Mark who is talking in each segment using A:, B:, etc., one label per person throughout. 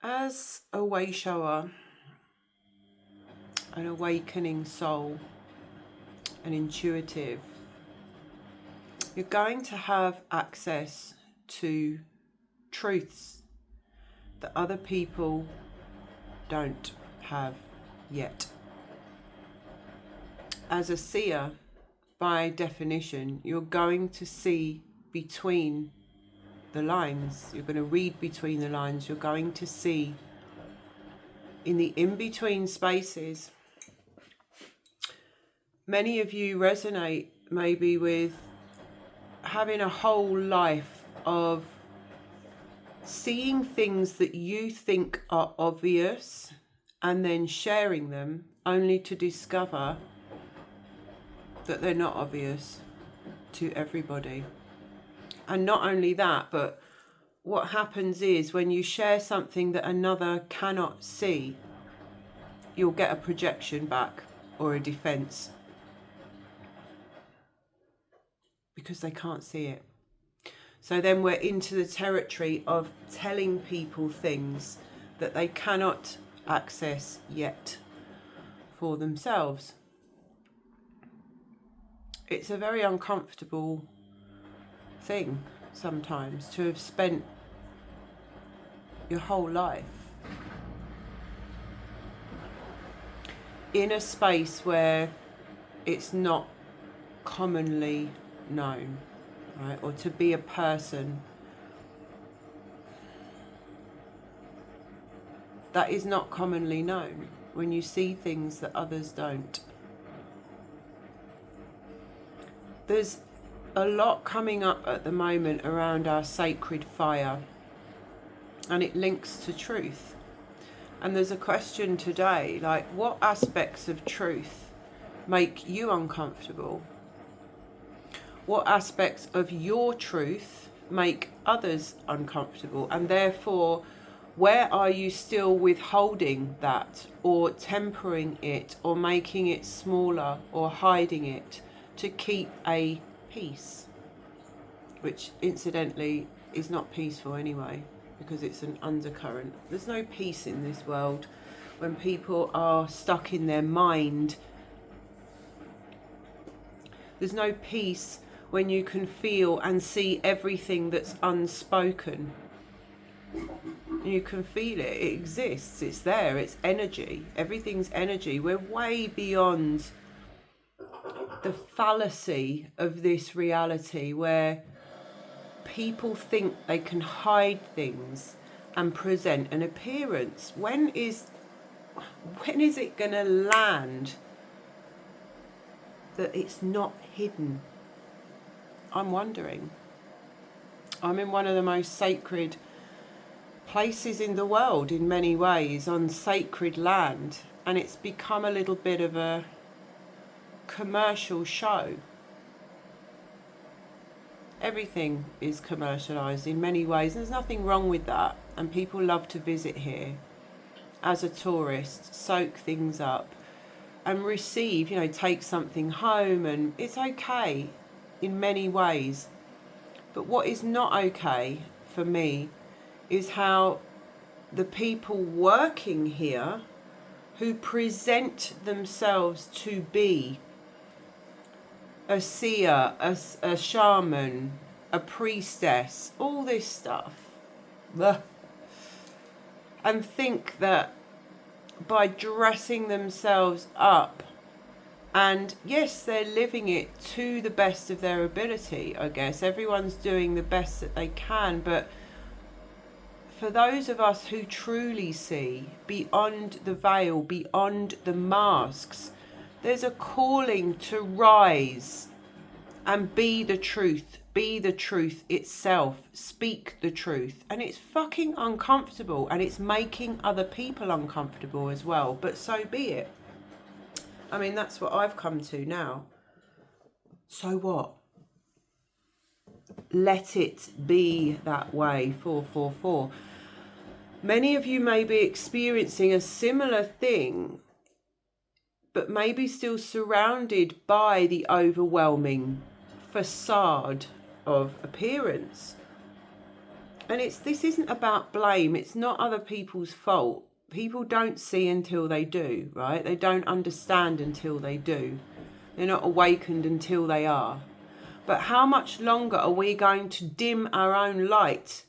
A: As a way shower, an awakening soul, an intuitive, you're going to have access to truths that other people don't have yet. As a seer, by definition, you're going to see between the lines. You're going to read between the lines. You're going to see in the in-between spaces. Many of you resonate maybe with having a whole life of seeing things that you think are obvious and then sharing them only to discover that they're not obvious to everybody. And not only that, but what happens is when you share something that another cannot see, you'll get a projection back or a defense because they can't see it. So then we're into the territory of telling people things that they cannot access yet for themselves. It's a very uncomfortable thing sometimes to have spent your whole life in a space where it's not commonly known, right? Or to be a person that is not commonly known, when you see things that others don't. There's a lot coming up at the moment around our sacred fire, and it links to truth. And there's a question today, like, what aspects of truth make you uncomfortable? What aspects of your truth make others uncomfortable? And therefore, where are you still withholding that, or tempering it, or making it smaller, or hiding it to keep a peace? Which incidentally is not peaceful anyway, because it's an undercurrent. There's no peace in this world when people are stuck in their mind. There's no peace when you can feel and see everything that's unspoken. You can feel it, it exists, it's there, it's energy. Everything's energy. We're way beyond the fallacy of this reality where people think they can hide things and present an appearance. When is it going to land that it's not hidden? I'm wondering. I'm in one of the most sacred places in the world in many ways, on sacred land, and it's become a little bit of a commercial show. Everything is commercialized in many ways, and there's nothing wrong with that, and people love to visit here as a tourist, soak things up and receive, take something home, and it's okay in many ways. But what is not okay for me is how the people working here who present themselves to be a seer, a shaman, a priestess, all this stuff, and think that by dressing themselves up, and yes, they're living it to the best of their ability, I guess. Everyone's doing the best that they can, but for those of us who truly see beyond the veil, beyond the masks, there's a calling to rise and be the truth itself, speak the truth. And it's fucking uncomfortable, and it's making other people uncomfortable as well, but so be it. I mean, that's what I've come to now. So what? Let it be that way. 444. Many of you may be experiencing a similar thing, but maybe still surrounded by the overwhelming facade of appearance. And this isn't about blame. It's not other people's fault. People don't see until they do, right? They don't understand until they do. They're not awakened until they are. But how much longer are we going to dim our own light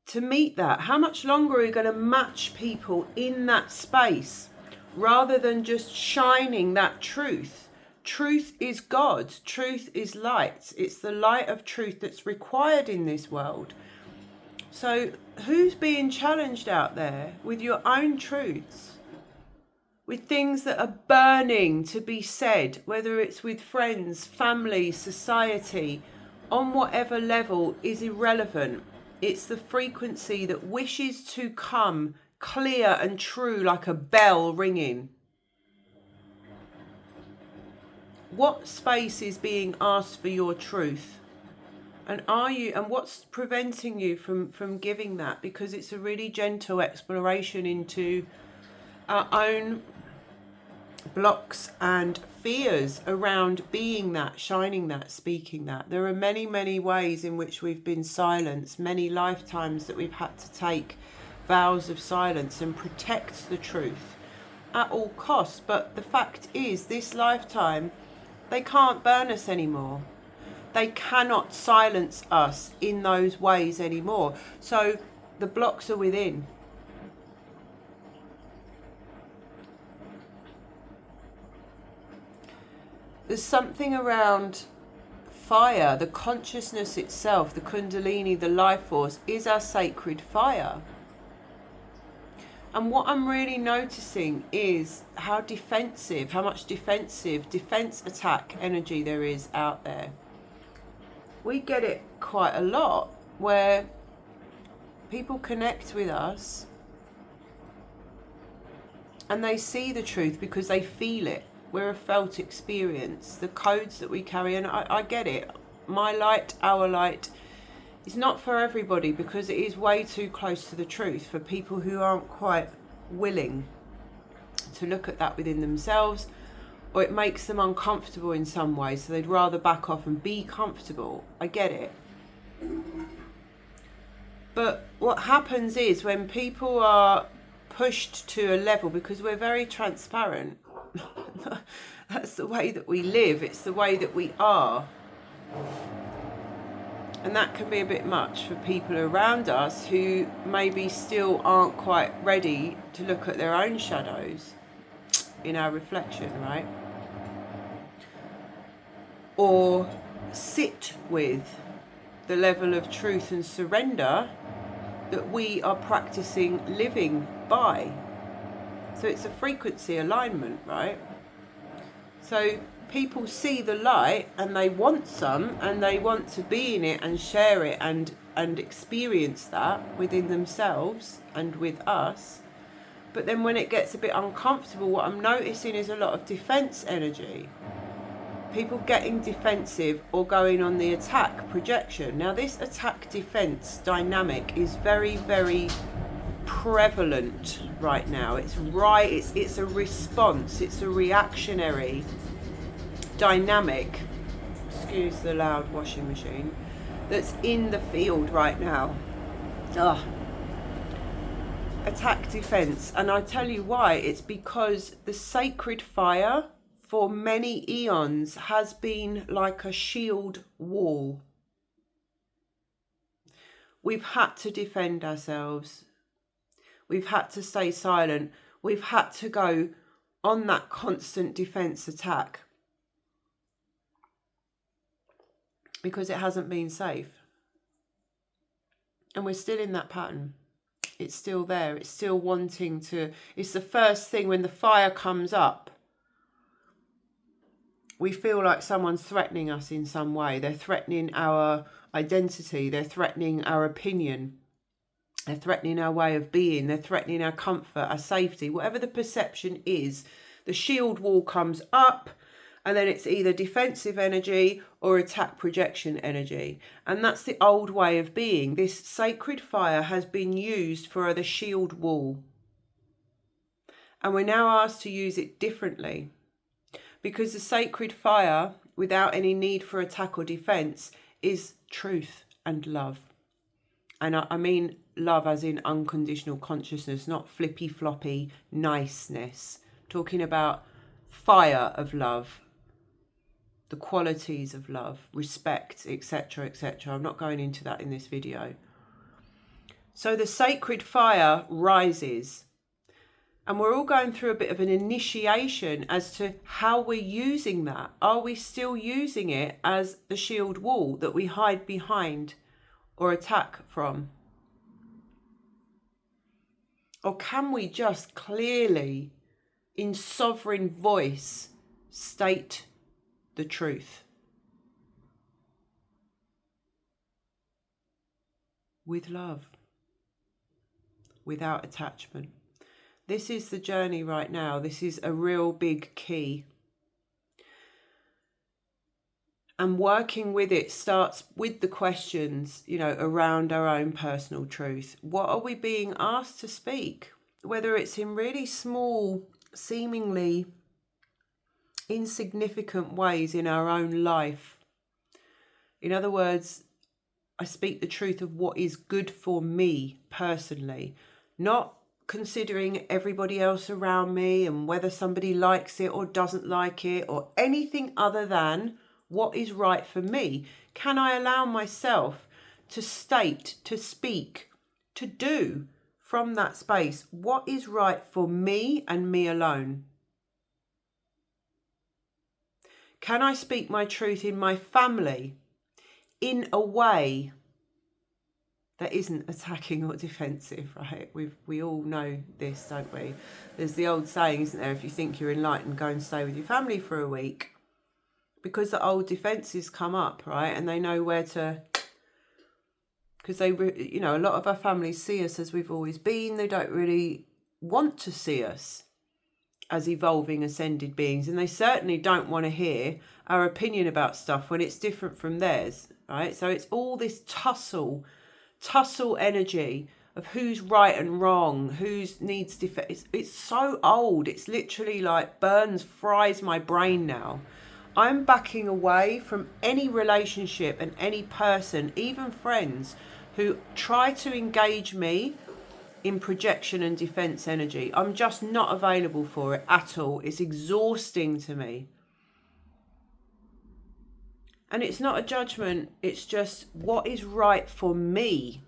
A: to meet that? How much longer are we going to match people in that space rather than just shining that truth? Truth is God. Truth is light. It's the light of truth that's required in this world. So who's being challenged out there with your own truths? With things that are burning to be said, whether it's with friends, family, society, on whatever level, is irrelevant. It's the frequency that wishes to come clear and true like a bell ringing. What space is being asked for your truth? And what's preventing you from giving that? Because it's a really gentle exploration into our own blocks and fears around being that, shining that, speaking that. There are many, many ways in which we've been silenced, many lifetimes that we've had to take vows of silence and protect the truth at all costs. But the fact is, this lifetime, they can't burn us anymore. They cannot silence us in those ways anymore. So the blocks are within. There's something around fire, the consciousness itself, the Kundalini, the life force, is our sacred fire. And what I'm really noticing is how much defense attack energy there is out there. We get it quite a lot where people connect with us and they see the truth because they feel it. We're a felt experience. The codes that we carry, and I get it. My light, our light, is not for everybody because it is way too close to the truth for people who aren't quite willing to look at that within themselves, or it makes them uncomfortable in some way, so they'd rather back off and be comfortable. I get it. But what happens is when people are pushed to a level, because we're very transparent, that's the way that we live, it's the way that we are, and that can be a bit much for people around us who maybe still aren't quite ready to look at their own shadows in our reflection, right? Or sit with the level of truth and surrender that we are practicing living by. So it's a frequency alignment, right? So people see the light and they want some, and they want to be in it and share it and experience that within themselves and with us. But then when it gets a bit uncomfortable, what I'm noticing is a lot of defense energy. People getting defensive or going on the attack projection. Now this attack defense dynamic is very, very prevalent right now. It's a response, it's a reactionary dynamic, excuse the loud washing machine, that's in the field right now. Attack defense. And I tell you why. It's because the sacred fire for many eons has been like a shield wall. We've had to defend ourselves. We've had to stay silent. We've had to go on that constant defense attack because it hasn't been safe. And we're still in that pattern. It's still there. It's still wanting to. It's the first thing when the fire comes up. We feel like someone's threatening us in some way. They're threatening our identity. They're threatening our opinion. They're threatening our way of being. They're threatening our comfort, our safety. Whatever the perception is, the shield wall comes up, and then it's either defensive energy or attack projection energy. And that's the old way of being. This sacred fire has been used for the shield wall. And we're now asked to use it differently. Because the sacred fire, without any need for attack or defense, is truth and love. And I mean love as in unconditional consciousness, not flippy floppy niceness. Talking about fire of love, the qualities of love, respect, etc., etc. I'm not going into that in this video. So the sacred fire rises, and we're all going through a bit of an initiation as to how we're using that. Are we still using it as the shield wall that we hide behind or attack from? Or can we just clearly, in sovereign voice, state the truth? With love. Without attachment. This is the journey right now. This is a real big key. And working with it starts with the questions, around our own personal truth. What are we being asked to speak? Whether it's in really small, seemingly insignificant ways in our own life. In other words, I speak the truth of what is good for me personally, not considering everybody else around me and whether somebody likes it or doesn't like it or anything other than what is right for me. Can I allow myself to state, to speak, to do from that space what is right for me and me alone? Can I speak my truth in my family in a way that isn't attacking or defensive, right? We all know this, don't we? There's the old saying, isn't there? If you think you're enlightened, go and stay with your family for a week. Because the old defences come up, right? And they know where to... Because they, a lot of our families see us as we've always been. They don't really want to see us as evolving, ascended beings. And they certainly don't want to hear our opinion about stuff when it's different from theirs, right? So it's all this tussle energy of who's right and wrong, who's needs defense. It's so old. It's literally like fries my brain now. I'm backing away from any relationship and any person, even friends, who try to engage me in projection and defense energy. I'm just not available for it at all. It's exhausting to me. And it's not a judgment, it's just what is right for me.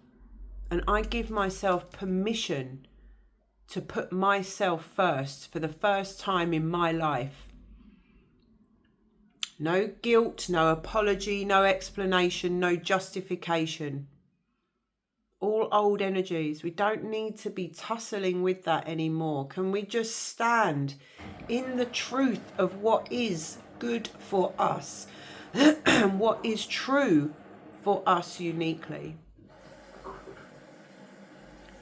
A: And I give myself permission to put myself first for the first time in my life. No guilt, no apology, no explanation, no justification. All old energies. We don't need to be tussling with that anymore. Can we just stand in the truth of what is good for us? And what is true for us uniquely.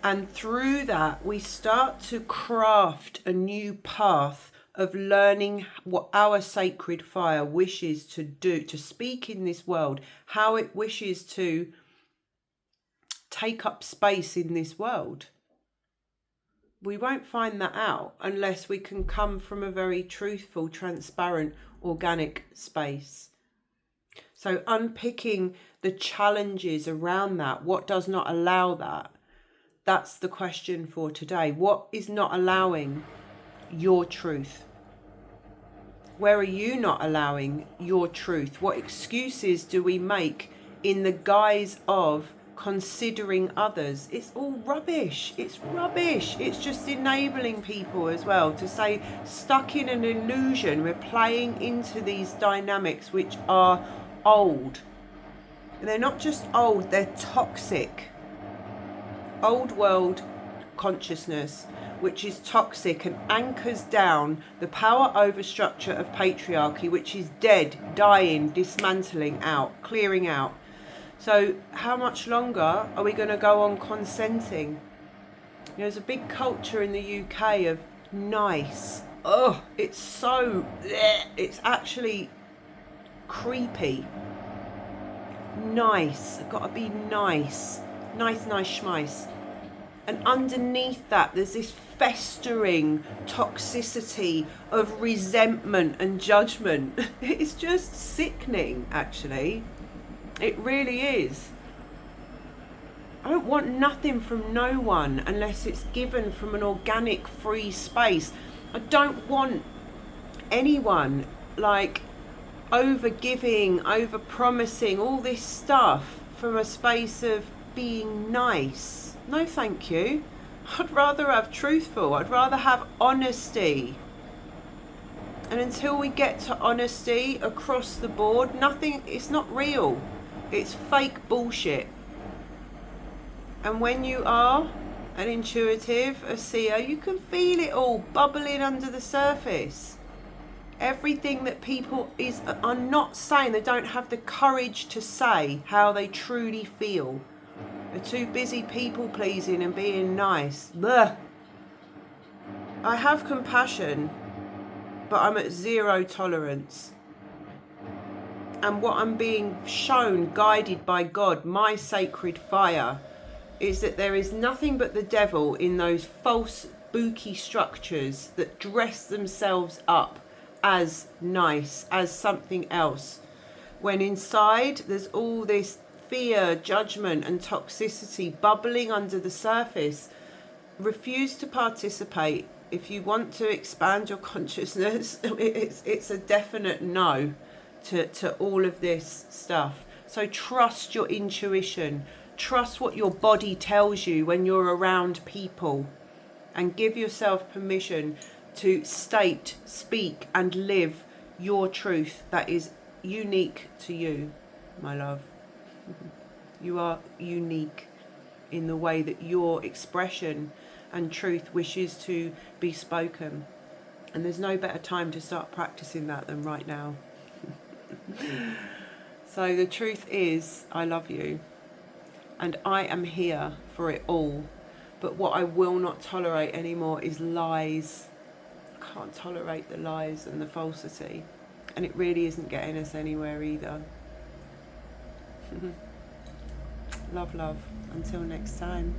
A: And through that, we start to craft a new path of learning what our sacred fire wishes to do, to speak in this world, how it wishes to take up space in this world. We won't find that out unless we can come from a very truthful, transparent, organic space. So unpicking the challenges around that, what does not allow that? That's the question for today. What is not allowing your truth? Where are you not allowing your truth? What excuses do we make in the guise of considering others? It's all rubbish. It's rubbish. It's just enabling people as well to say, stuck in an illusion, we're playing into these dynamics which are old. And they're not just old, they're toxic. Old world consciousness, which is toxic and anchors down the power over structure of patriarchy, which is dead, dying, dismantling out, clearing out. So how much longer are we going to go on consenting? There's a big culture in the UK of nice. Oh, it's so, it's actually creepy. Nice, I've got to be nice. Nice, schmice. And underneath that, there's this festering toxicity of resentment and judgment. It's just sickening, actually. It really is. I don't want nothing from no one unless it's given from an organic, free space. I don't want anyone like over giving, over promising, all this stuff from a space of being nice. No, thank you. I'd rather have truthful. I'd rather have honesty. And until we get to honesty across the board, nothing, it's not real. It's fake bullshit. And when you are an intuitive, a seer, you can feel it all bubbling under the surface. Everything that people are not saying, they don't have the courage to say how they truly feel. They're too busy people pleasing and being nice. Blah. I have compassion, but I'm at zero tolerance. And what I'm being shown, guided by God, my sacred fire, is that there is nothing but the devil in those false, spooky structures that dress themselves up as nice, as something else. When inside there's all this fear, judgment and toxicity bubbling under the surface. Refuse to participate. If you want to expand your consciousness, it's a definite no to all of this stuff. So trust your intuition. Trust what your body tells you when you're around people. And give yourself permission to state, speak and live your truth that is unique to you, my love. You are unique in the way that your expression and truth wishes to be spoken. And there's no better time to start practicing that than right now. So the truth is, I love you. And I am here for it all. But what I will not tolerate anymore is lies. I can't tolerate the lies and the falsity. And it really isn't getting us anywhere either. Love, love. Until next time.